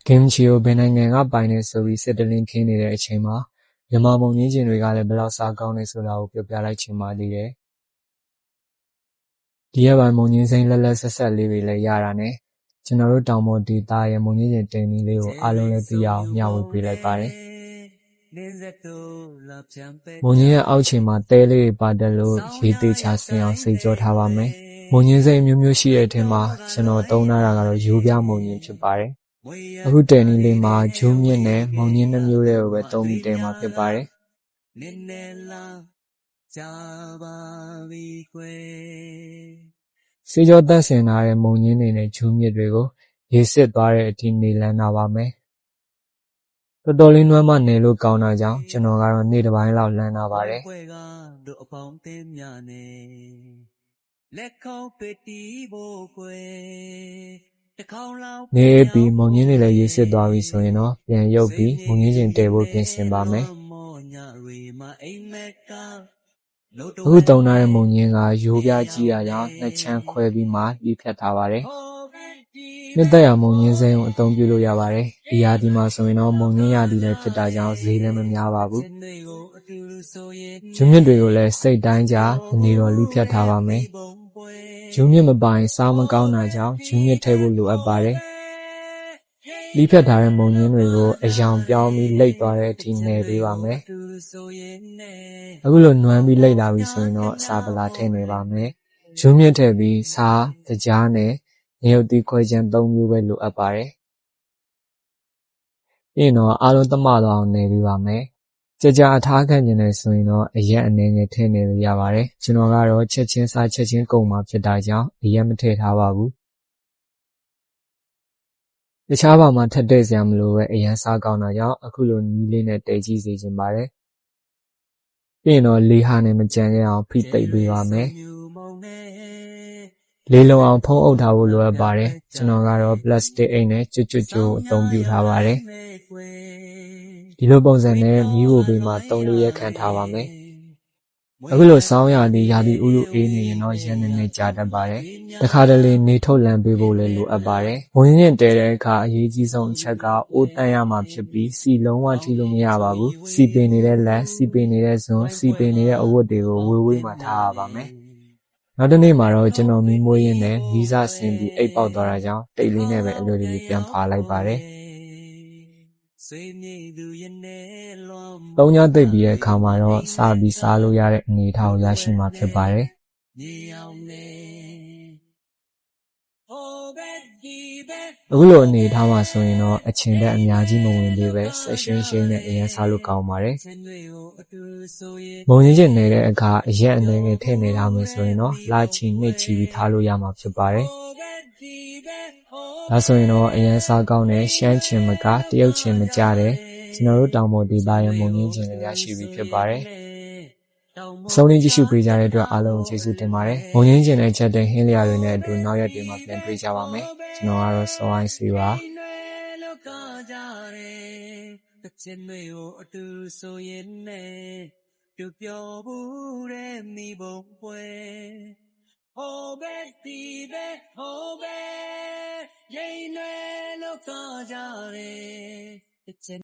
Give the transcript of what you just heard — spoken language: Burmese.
Kimchi ကိုဘယ်နိုင်ငံကပိုင်တယ်ဆိုပြီးစစ်တလင်းခင်းနေတဲ့အချိန်မှာမြန်မာမုံညင်းကျင်တွေကလည်းဘယ်လောက်စားကောင်းလဲဆိုတာကိုပြောပြလိုက်ချင်ပါသေးတယ်။ဒီရက်ပိုင်းမုံညင်းစိမ်းလက်ဆက်ဆက်လေးတွေလည်းရတာနဲ့ကျွန်တော်တို့တောင်ပေါ်ဒေသရဲ့မုံညင်းကျင်တင်မီလေးကိုအားလုံးလည်းသိအောင်မျှဝေပေးလိုက်ပါတယ်။မုံညင်းရဲ့အောက်ခြေမှာတဲလေးတွေပါတယ်လို့ရေးသေးချစင်အောင်စိတ်ကြောထားပါမယ်။မုံညင်းစိမ်းမျိုးမျိုးရှိတဲ့အထက်မှာကျွန်တော်သုံးထားတာကတော့ရိုးပြမုံညင်းဖြစ်ပါတယ်။အခုတဲနီလေးမှာဂျူးမြင့်နဲ့မုံညင်းနှမျိုးတွေကိုပဲသုံးပြီးတဲမှာဖြစ်ပါတယ်။စေးကြောတက်ဆင်ထားတဲ့မုံညင်းတွေနဲ့ဂျူးမြင့်တွေကိုရေစစ်သွားတဲ့အထိနေလန်းတာပါမယ်။တော်တော်လေးနွမ်းမနေလို့ကောင်းတာကြောင့်ကျွန်တော်ကတော့နေ့တစ်ပိုင်းလောက်လန်းတာပါတယ်။နေပြီးမုံညင်းတွေလည်းရေစစ်သွားပြီဆိုရင်တော့ပြန်ရုပ်ပြီးမုံညင်းကျင်တဲဖို့ပြင်ဆင်ပါမယ်။အခုတုံထားတဲ့မုံညင်းကရိုးပြကြီးတာကြောင့်နှစ်ချမ်းခွဲပြီးမှလှီးဖြတ်ထားပါတယ်။နှစ်သက်ရမုံညင်းစိမ်းကိုအသုံးပြုလို့ရပါတယ်။ဒီရာသီမှာဆိုရင်တော့မုံညင်းရာသီလည်းဖြစ်တာကြောင့်ဈေးလည်းမများပါဘူး။ဂျူးမြင့်တွေကိုလည်းစိတ်တိုင်းကြနေတော့လှီးဖြတ်ထားပါမယ်။ဂျူးမြင့်မပိုင်စားမကောင်းတာကြောင့်ဂျူးမြင့်ထည့်ဖို့လိုအပ်ပါတယ်။လှီးဖြတ်ထားတဲ့မုံညင်းတွေကိုအယောင်ပြောင်းပြီးလိပ်သွားတဲ့အထိနယ်ပေးပါမယ်။အခုလိုနွမ်းပြီးလိပ်လာပြီဆိုရင်တော့အစာပလာထည့်နေပါမယ်။ဂျူးမြင့်ထည့်ပြီးစားတကြားနဲ့ငရုတ်သီးခွဲချမ်း3မျိုးပဲလိုအပ်ပါတယ်။ပြီးရင်တော့အားလုံးသမသွားအောင်နယ်ပေးပါမယ်။ကြာကြာအထားခံကျင်နေဆိုရင်တော့အရက်အနေငယ်ထည့်နေလို့ရပါတယ်။ကျွန်တော်ကတော့ချက်ချင်းစားချက်ချင်းကုန်မှာဖြစ်တာကြောင့်အရက်မထည့်ထားပါဘူး။တခြားဘာမှထပ်တဲ့စရာမလိုပဲအရန်စားကောင်းတာကြောင့်အခုလိုနီးလေးနဲ့တဲကြည့်စေချင်ပါတယ်။ပြီးရင်တော့လေးဟာနဲ့မကြမ်းခဲ့အောင်ဖိသိပ်ပေးပါမယ်။လေးလုံးအောင်ဖုံးအုပ်ထားဖို့လိုအပ်ပါတယ်။ကျွန်တော်ကတော့ပလတ်စတစ်အိတ်နဲ့ကျွတ်ကြိုးအသုံးပြုထားပါတယ်။ဒီလိုပုံစံနဲ့မီးဖိုဘေးမှာ3-4ရက်ခန့်ထားပါမယ်။အခုလိုစောင်းရာသီဥတုအေးနေရင်တော့ရက်နေနေကြာတတ်ပါတယ်။တစ်ခါတလေနေထုတ်လန့်ပေးဖို့လည်းလိုအပ်ပါတယ်။မုံညင်းတဲတဲ့အခါအရေးကြီးဆုံးအချက်ကအိုးတန့်ရမှာဖြစ်ပြီးစီလုံးဝထိလို့မရပါဘူး။စီပင်နေတဲ့လက်စီပင်နေတဲ့ဇွန်စီပင်နေတဲ့အဝတ်တွေကိုဝေးမှထားရပါမယ်။နောက်တစ်နေ့မှာတော့ကျွန်တော်မီးမွေးရင်းနဲ့မီးစဆင်ပြီးအိပ်ပေါက်သွားတာကြောင့်တိတ်လေးနဲ့ပဲအလွယ်တကူပြန်ဖာလိုက်ပါတယ်။သုံးညသိပ်ပြီးတဲ့အခါမှာတော့စပြီးစားလို့ရတဲ့အနေအထားကိုရရှိမှာဖြစ်ပါတယ်။အခုလိုအနေအထားမှာဆိုရင်တော့အချိန်တက်အများကြီးမဝင်သေးပဲဆက်ရှိန်းနဲ့အရင်စားလို့ကောင်းပါတယ်။မုံညင်းကျင်နေတဲ့အခါအရက်အနေငယ်ထည့်နေထားမယ်ဆိုရင်တော့လာချီနှိပ်ချီပြီးထားလို့ရမှာဖြစ်ပါတယ်။ဒါဆိုရင်တော့အရင်စားကောင်းတဲ့ရှမ်းချင်မကတရုတ်ချင်မကြတဲ့ကျွန်တော်တို့တောင်ပေါ်ဒေသရဲ့မုံညင်းကျင်လည်းရရှိပြီဖြစ်ပါတယ်။အဆုံးလေးကြည့်ရှုပေးကြတဲ့အတွက်အားလုံးကိုကျေးဇူးတင်ပါတယ်။မုံညင်းကျင်တဲ့ချက်တဲ့ဟင်းလျာတွေနဲ့အတူနောက်ရက်တွေမှာပြန်တွေ့ကြပါမယ်။ကျွန်တော်ကတော့စောအိုင်းစီပါ။